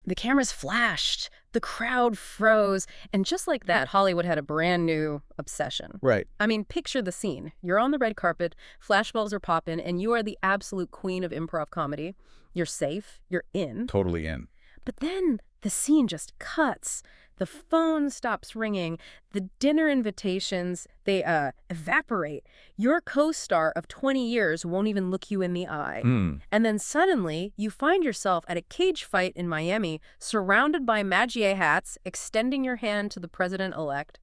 The cameras flashed, the crowd froze, and just like that, Hollywood had a brand new obsession. Right. I mean, picture the scene. You're on the red carpet, flashbulbs are popping, and you are the absolute queen of improv comedy. You're safe, you're in. Totally in. But then the scene just cuts. The phone stops ringing. The dinner invitations, they evaporate. Your co-star of 20 years won't even look you in the eye. And then suddenly, you find yourself at a cage fight in Miami, surrounded by Magier hats, extending your hand to the president-elect.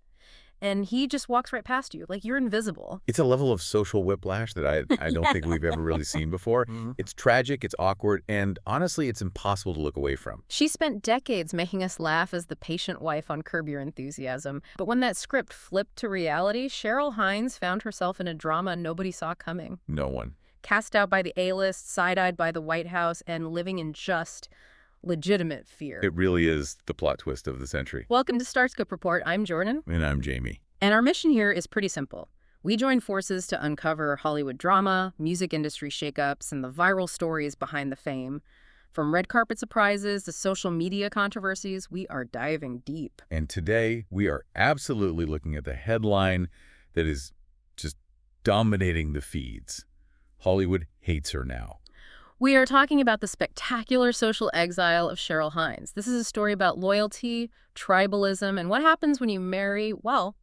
And he just walks right past you, like you're invisible. It's a level of social whiplash that I don't think we've ever really seen before. It's tragic, it's awkward, and honestly, it's impossible to look away from. She spent decades making us laugh as the patient wife on Curb Your Enthusiasm. But when that script flipped to reality, Cheryl Hines found herself in a drama nobody saw coming. No one. Cast out by the A-list, side-eyed by the White House, and living in just legitimate fear. It really is the plot twist of the century. Welcome to StarScope Report. I'm Jordan. And I'm Jamie. And our mission here is pretty simple. We join forces to uncover Hollywood drama, music industry shakeups, and the viral stories behind the fame. From red carpet surprises to social media controversies, we are diving deep. And today, we are absolutely looking at the headline that is just dominating the feeds. Hollywood hates her now. We are talking about the spectacular social exile of Cheryl Hines. This is a story about loyalty, tribalism, and what happens when you marry, well,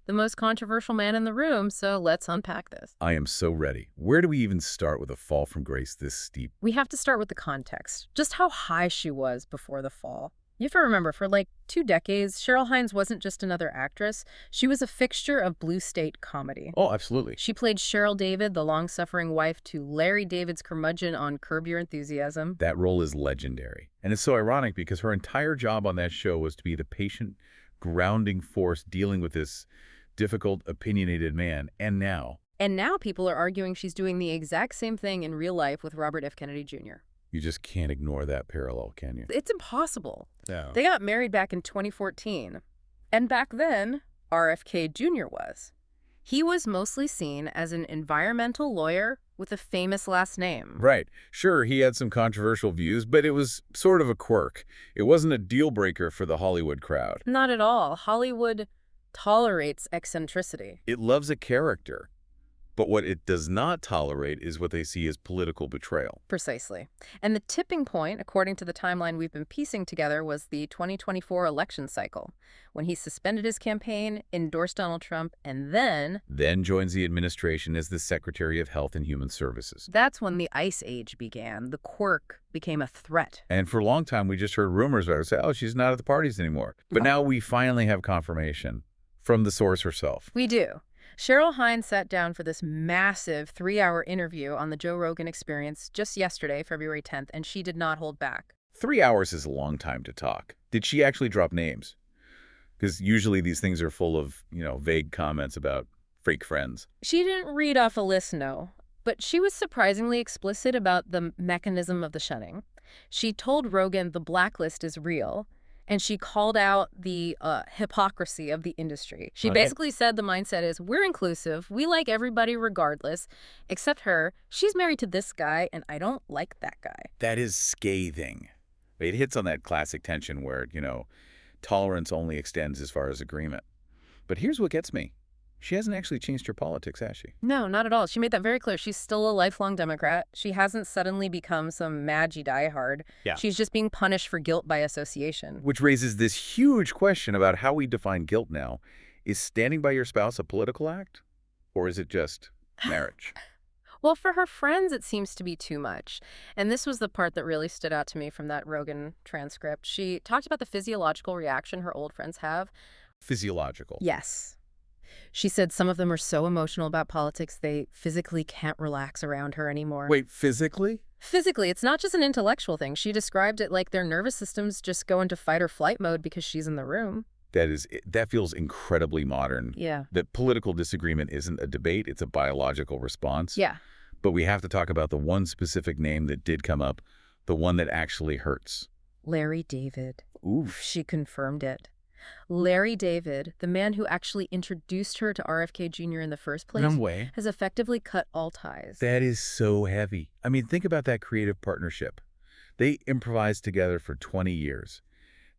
the most controversial man in the room, so let's unpack this. I am so ready. Where do we even start with a fall from grace this steep? We have to start with the context, just how high she was before the fall. You have to remember, for like 2 decades, Cheryl Hines wasn't just another actress. She was a fixture of blue state comedy. Oh, absolutely. She played Cheryl David, the long-suffering wife to Larry David's curmudgeon on Curb Your Enthusiasm. That role is legendary. And it's so ironic because her entire job on that show was to be the patient, grounding force dealing with this difficult, opinionated man. And now people are arguing she's doing the exact same thing in real life with Robert F. Kennedy Jr. You just can't ignore that parallel, can you? It's impossible. No. They got married back in 2014. And back then, RFK Jr. was. He was mostly seen as an environmental lawyer with a famous last name. Right. Sure, he had some controversial views, but it was sort of a quirk. It wasn't a deal breaker for the Hollywood crowd. Not at all. Hollywood tolerates eccentricity. It loves a character. But what it does not tolerate is what they see as political betrayal. Precisely. And the tipping point, according to the timeline we've been piecing together, was the 2024 election cycle, when he suspended his campaign, endorsed Donald Trump, and then joins the administration as the Secretary of Health and Human Services. That's when the Ice Age began. The quirk became a threat. And for a long time, we just heard rumors about her say, oh, she's not at the parties anymore. But now we finally have confirmation from the source herself. We do. Cheryl Hines sat down for this massive 3-hour interview on the Joe Rogan Experience just yesterday, February 10th, and she did not hold back. 3 hours is a long time to talk. Did she actually drop names? Because usually these things are full of, vague comments about fake friends. She didn't read off a list, no, but she was surprisingly explicit about the mechanism of the shunning. She told Rogan the blacklist is real, and she called out the hypocrisy of the industry. She basically said the mindset is, we're inclusive, we like everybody regardless, except her. She's married to this guy, and I don't like that guy. That is scathing. It hits on that classic tension where, tolerance only extends as far as agreement. But here's what gets me. She hasn't actually changed her politics, has she? No, not at all. She made that very clear. She's still a lifelong Democrat. She hasn't suddenly become some Maggie diehard. Yeah. She's just being punished for guilt by association. Which raises this huge question about how we define guilt now. Is standing by your spouse a political act? Or is it just marriage? Well, for her friends, it seems to be too much. And this was the part that really stood out to me from that Rogan transcript. She talked about the physiological reaction her old friends have. Physiological? Yes. She said some of them are so emotional about politics, they physically can't relax around her anymore. Wait, physically? Physically, it's not just an intellectual thing. She described it like their nervous systems just go into fight or flight mode because she's in the room. That feels incredibly modern. Yeah. That political disagreement isn't a debate, it's a biological response. Yeah. But we have to talk about the one specific name that did come up, the one that actually hurts. Larry David. Oof. She confirmed it. Larry David, the man who actually introduced her to RFK Jr. in the first place, No way. has effectively cut all ties. That is so heavy. I mean, think about that creative partnership. They improvised together for 20 years.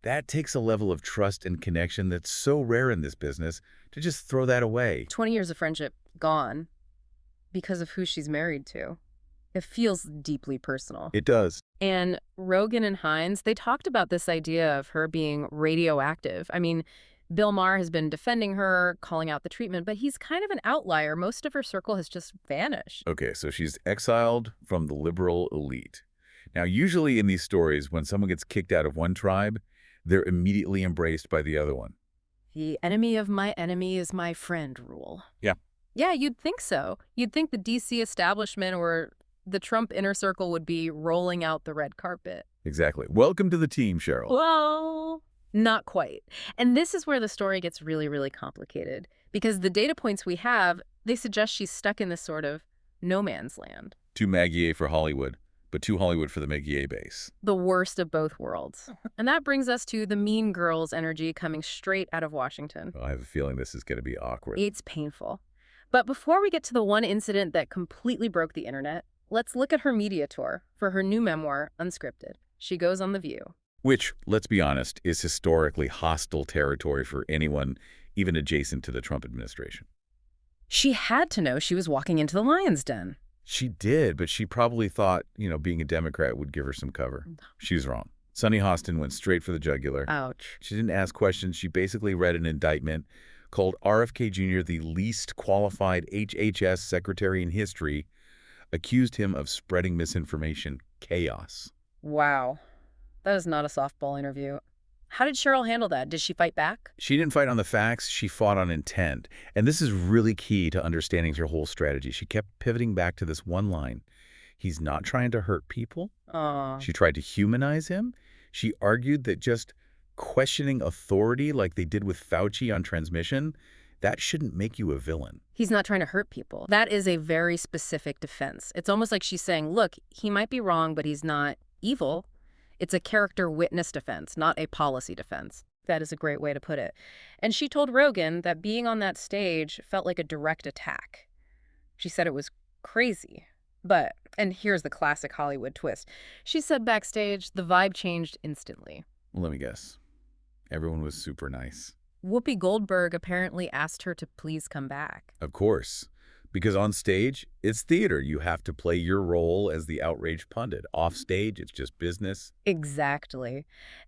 That takes a level of trust and connection that's so rare in this business to just throw that away. 20 years of friendship gone because of who she's married to. It feels deeply personal. It does. And Rogan and Hines, they talked about this idea of her being radioactive. I mean, Bill Maher has been defending her, calling out the treatment, but he's kind of an outlier. Most of her circle has just vanished. Okay, so she's exiled from the liberal elite. Now, usually in these stories, when someone gets kicked out of one tribe, they're immediately embraced by the other one. The enemy of my enemy is my friend rule. Yeah. Yeah, you'd think so. You'd think the D.C. establishment or the Trump inner circle would be rolling out the red carpet. Exactly. Welcome to the team, Cheryl. Well, not quite. And this is where the story gets really, really complicated. Because the data points we have, they suggest she's stuck in this sort of no man's land. Too Maggie for Hollywood, but too Hollywood for the Maggie base. The worst of both worlds. And that brings us to the mean girls energy coming straight out of Washington. I have a feeling this is going to be awkward. It's painful. But before we get to the one incident that completely broke the internet, let's look at her media tour for her new memoir, Unscripted. She goes on The View. Which, let's be honest, is historically hostile territory for anyone even adjacent to the Trump administration. She had to know she was walking into the lion's den. She did, but she probably thought, being a Democrat would give her some cover. She was wrong. Sunny Hostin went straight for the jugular. Ouch. She didn't ask questions. She basically read an indictment, called RFK Jr. the least qualified HHS secretary in history, accused him of spreading misinformation, chaos. Wow. That is not a softball interview. How did Cheryl handle that? Did she fight back? She didn't fight on the facts, she fought on intent. And this is really key to understanding her whole strategy. She kept pivoting back to this one line. He's not trying to hurt people. She tried to humanize him. She argued that just questioning authority like they did with Fauci on transmission, that shouldn't make you a villain. He's not trying to hurt people. That is a very specific defense. It's almost like she's saying, look, he might be wrong, but he's not evil. It's a character witness defense, not a policy defense. That is a great way to put it. And she told Rogan that being on that stage felt like a direct attack. She said it was crazy. But, and here's the classic Hollywood twist, she said backstage the vibe changed instantly. Well, let me guess. Everyone was super nice. Whoopi Goldberg apparently asked her to please come back. Of course. Because on stage, it's theater. You have to play your role as the outraged pundit. Off stage, it's just business. Exactly.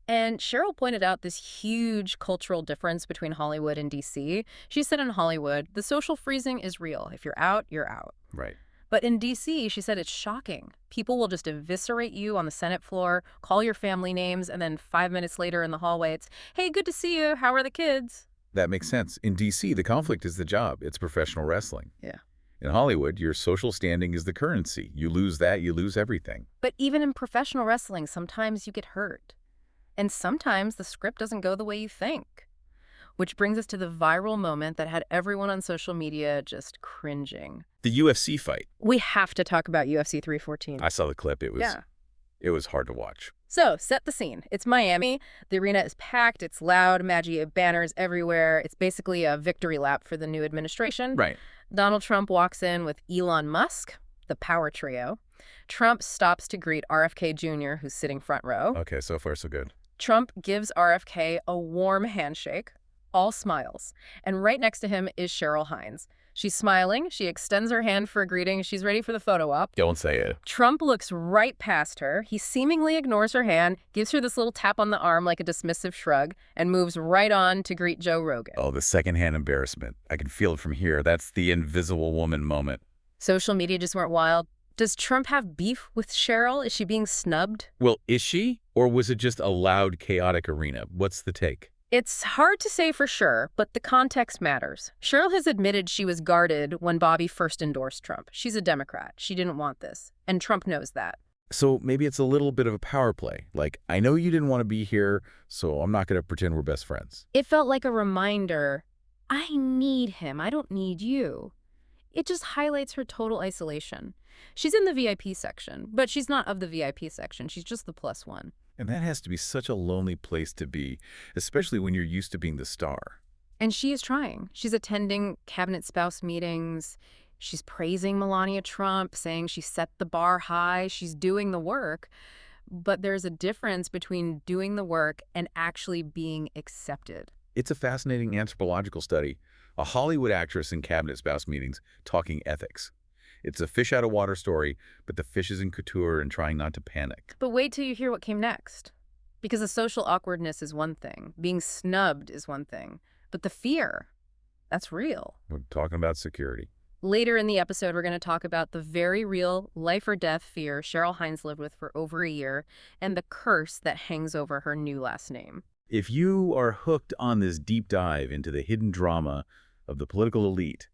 And Cheryl pointed out this huge cultural difference between Hollywood and D.C. She said in Hollywood, the social freezing is real. If you're out, you're out. Right. But in D.C., she said it's shocking. People will just eviscerate you on the Senate floor, call your family names, and then 5 minutes later in the hallway, it's, hey, good to see you. How are the kids? That makes sense. In D.C., the conflict is the job. It's professional wrestling. Yeah. In Hollywood, your social standing is the currency. You lose that, you lose everything. But even in professional wrestling, sometimes you get hurt. And sometimes the script doesn't go the way you think. Which brings us to the viral moment that had everyone on social media just cringing. The UFC fight. We have to talk about UFC 314. I saw the clip. It was hard to watch. So, set the scene. It's Miami. The arena is packed. It's loud. Maggie banners everywhere. It's basically a victory lap for the new administration. Right. Donald Trump walks in with Elon Musk, the power trio. Trump stops to greet RFK Jr., who's sitting front row. Okay, so far so good. Trump gives RFK a warm handshake, all smiles. And right next to him is Cheryl Hines. She's smiling. She extends her hand for a greeting. She's ready for the photo op. Don't say it. Trump looks right past her. He seemingly ignores her hand, gives her this little tap on the arm like a dismissive shrug, and moves right on to greet Joe Rogan. Oh, the secondhand embarrassment. I can feel it from here. That's the invisible woman moment. Social media just went wild. Does Trump have beef with Cheryl? Is she being snubbed? Well, is she? Or was it just a loud, chaotic arena? What's the take? It's hard to say for sure, but the context matters. Cheryl has admitted she was guarded when Bobby first endorsed Trump. She's a Democrat. She didn't want this. And Trump knows that. So maybe it's a little bit of a power play. Like, I know you didn't want to be here, so I'm not going to pretend we're best friends. It felt like a reminder, I need him. I don't need you. It just highlights her total isolation. She's in the VIP section, but she's not of the VIP section. She's just the +1. And that has to be such a lonely place to be, especially when you're used to being the star. And she is trying. She's attending cabinet spouse meetings. She's praising Melania Trump, saying she set the bar high. She's doing the work. But there's a difference between doing the work and actually being accepted. It's a fascinating anthropological study. A Hollywood actress in cabinet spouse meetings talking ethics. It's a fish out of water story, but the fish is in couture and trying not to panic. But wait till you hear what came next. Because the social awkwardness is one thing. Being snubbed is one thing. But the fear, that's real. We're talking about security. Later in the episode, we're going to talk about the very real life or death fear Cheryl Hines lived with for over a year and the curse that hangs over her new last name. If you are hooked on this deep dive into the hidden drama of the political elite,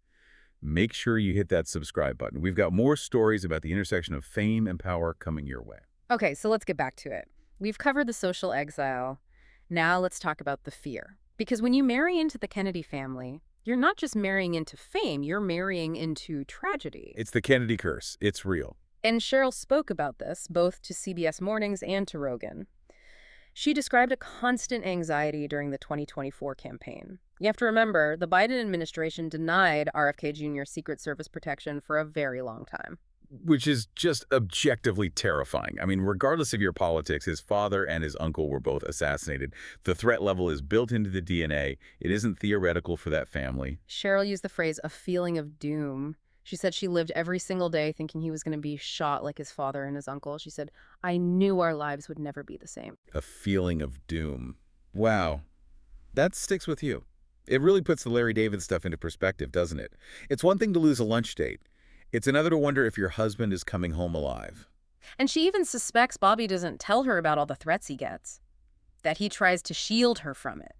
make sure you hit that subscribe button. We've got more stories about the intersection of fame and power coming your way. Okay, so let's get back to it. We've covered the social exile. Now let's talk about the fear. Because when you marry into the Kennedy family, you're not just marrying into fame, you're marrying into tragedy. It's the Kennedy curse. It's real. And Cheryl spoke about this, both to CBS Mornings and to Rogan. She described a constant anxiety during the 2024 campaign. You have to remember, the Biden administration denied RFK Jr. Secret Service protection for a very long time. Which is just objectively terrifying. I mean, regardless of your politics, his father and his uncle were both assassinated. The threat level is built into the DNA. It isn't theoretical for that family. Cheryl used the phrase, a feeling of doom. She said she lived every single day thinking he was going to be shot like his father and his uncle. She said, I knew our lives would never be the same. A feeling of doom. Wow. That sticks with you. It really puts the Larry David stuff into perspective, doesn't it? It's one thing to lose a lunch date. It's another to wonder if your husband is coming home alive. And she even suspects Bobby doesn't tell her about all the threats he gets, that he tries to shield her from it.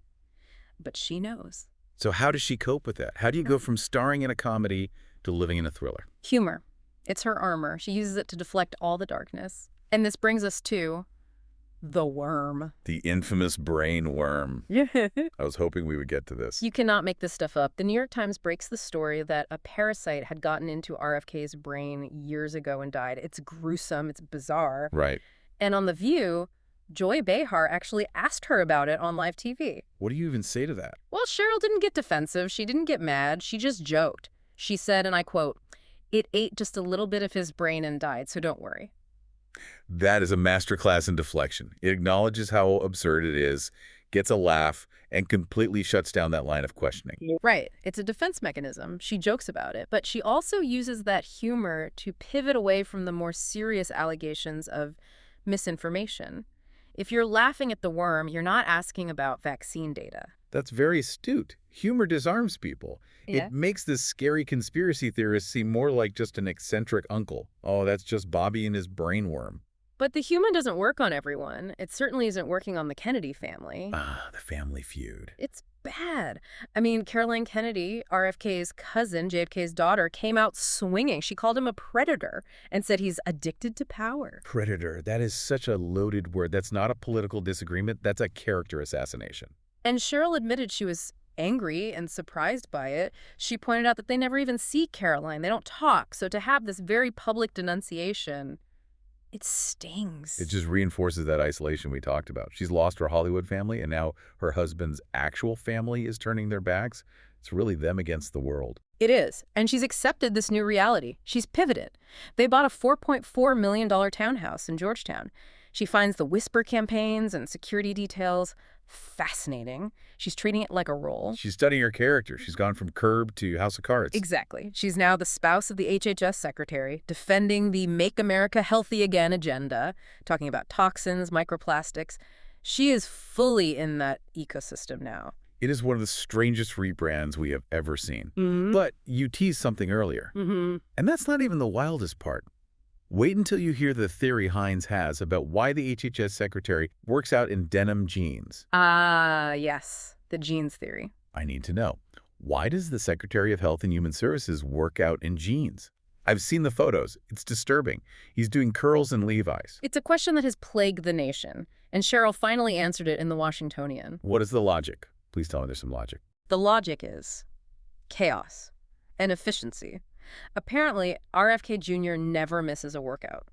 But she knows. So how does she cope with that? How do you go from starring in a comedy to living in a thriller? Humor. It's her armor. She uses it to deflect all the darkness. And this brings us to the worm. The infamous brain worm. Yeah. I was hoping we would get to this. You cannot make this stuff up. The New York Times breaks the story that a parasite had gotten into RFK's brain years ago and died. It's gruesome. It's bizarre. Right. And on The View, Joy Behar actually asked her about it on live TV. What do you even say to that? Well, Cheryl didn't get defensive. She didn't get mad. She just joked. She said, and I quote, "It ate just a little bit of his brain and died, so don't worry." That is a masterclass in deflection. It acknowledges how absurd it is, gets a laugh, and completely shuts down that line of questioning. Right. It's a defense mechanism. She jokes about it, but she also uses that humor to pivot away from the more serious allegations of misinformation. If you're laughing at the worm, you're not asking about vaccine data. That's very astute. Humor disarms people. Yeah. It makes this scary conspiracy theorist seem more like just an eccentric uncle. Oh, that's just Bobby and his brainworm. But the humor doesn't work on everyone. It certainly isn't working on the Kennedy family. Ah, the family feud. It's bad. I mean, Caroline Kennedy, RFK's cousin, JFK's daughter, came out swinging. She called him a predator and said he's addicted to power. Predator. That is such a loaded word. That's not a political disagreement. That's a character assassination. And Cheryl admitted she was angry and surprised by it. She pointed out that they never even see Caroline. They don't talk. So to have this very public denunciation, it stings. It just reinforces that isolation we talked about. She's lost her Hollywood family, and now her husband's actual family is turning their backs. It's really them against the world. It is. And she's accepted this new reality. She's pivoted. They bought a $4.4 million townhouse in Georgetown. She finds the whisper campaigns and security details fascinating. She's treating it like a role. She's studying her character. She's gone from Curb to House of Cards. Exactly. She's now the spouse of the HHS secretary, defending the Make America Healthy Again agenda, talking about toxins, microplastics. She is fully in that ecosystem now. It is one of the strangest rebrands we have ever seen. Mm-hmm. But you teased something earlier. Mm-hmm. And that's not even the wildest part. Wait until you hear the theory Hines has about why the HHS secretary works out in denim jeans. Ah, yes. The jeans theory. I need to know. Why does the Secretary of Health and Human Services work out in jeans? I've seen the photos. It's disturbing. He's doing curls and Levi's. It's a question that has plagued the nation, and Cheryl finally answered it in the Washingtonian. What is the logic? Please tell me there's some logic. The logic is chaos and efficiency. Apparently, RFK Jr. never misses a workout.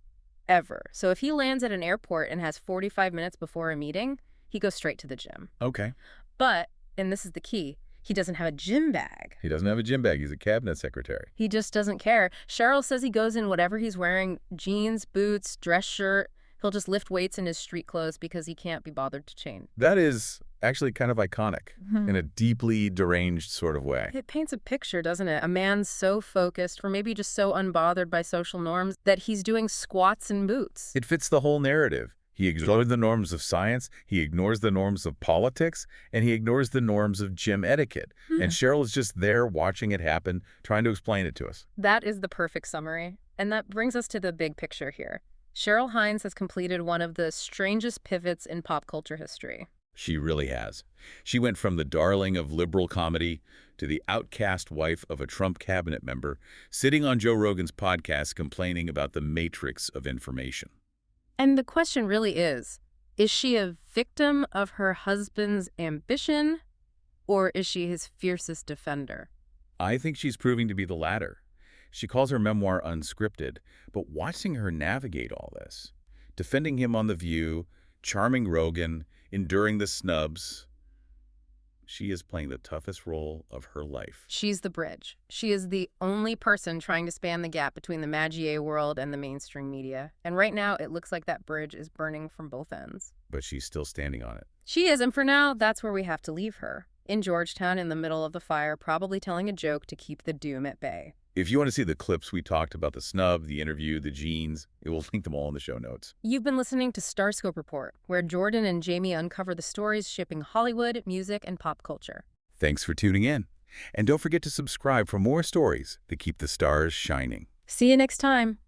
Ever. So if he lands at an airport and has 45 minutes before a meeting, he goes straight to the gym. Okay. But, and this is the key, he doesn't have a gym bag. He doesn't have a gym bag. He's a cabinet secretary. He just doesn't care. Cheryl says he goes in whatever he's wearing, jeans, boots, dress shirt, He'll just lift weights in his street clothes because he can't be bothered to chain. That is actually kind of iconic in a deeply deranged sort of way. It paints a picture, doesn't it? A man so focused, or maybe just so unbothered by social norms, that he's doing squats in boots. It fits the whole narrative. He ignores the norms of science, he ignores the norms of politics, and he ignores the norms of gym etiquette. And Cheryl is just there watching it happen, trying to explain it to us. That is the perfect summary. And that brings us to the big picture here. Cheryl Hines has completed one of the strangest pivots in pop culture history. She really has. She went from the darling of liberal comedy to the outcast wife of a Trump cabinet member, sitting on Joe Rogan's podcast complaining about the matrix of information. And the question really is she a victim of her husband's ambition, or is she his fiercest defender? I think she's proving to be the latter. She calls her memoir Unscripted, but watching her navigate all this, defending him on The View, charming Rogan, enduring the snubs, she is playing the toughest role of her life. She's the bridge. She is the only person trying to span the gap between the Magier world and the mainstream media. And right now, it looks like that bridge is burning from both ends. But she's still standing on it. She is, and for now, that's where we have to leave her. In Georgetown, in the middle of the fire, probably telling a joke to keep the doom at bay. If you want to see the clips we talked about, the snub, the interview, the jeans, it will link them all in the show notes. You've been listening to StarScope Report, where Jordan and Jamie uncover the stories shaping Hollywood, music, and pop culture. Thanks for tuning in. And don't forget to subscribe for more stories that keep the stars shining. See you next time.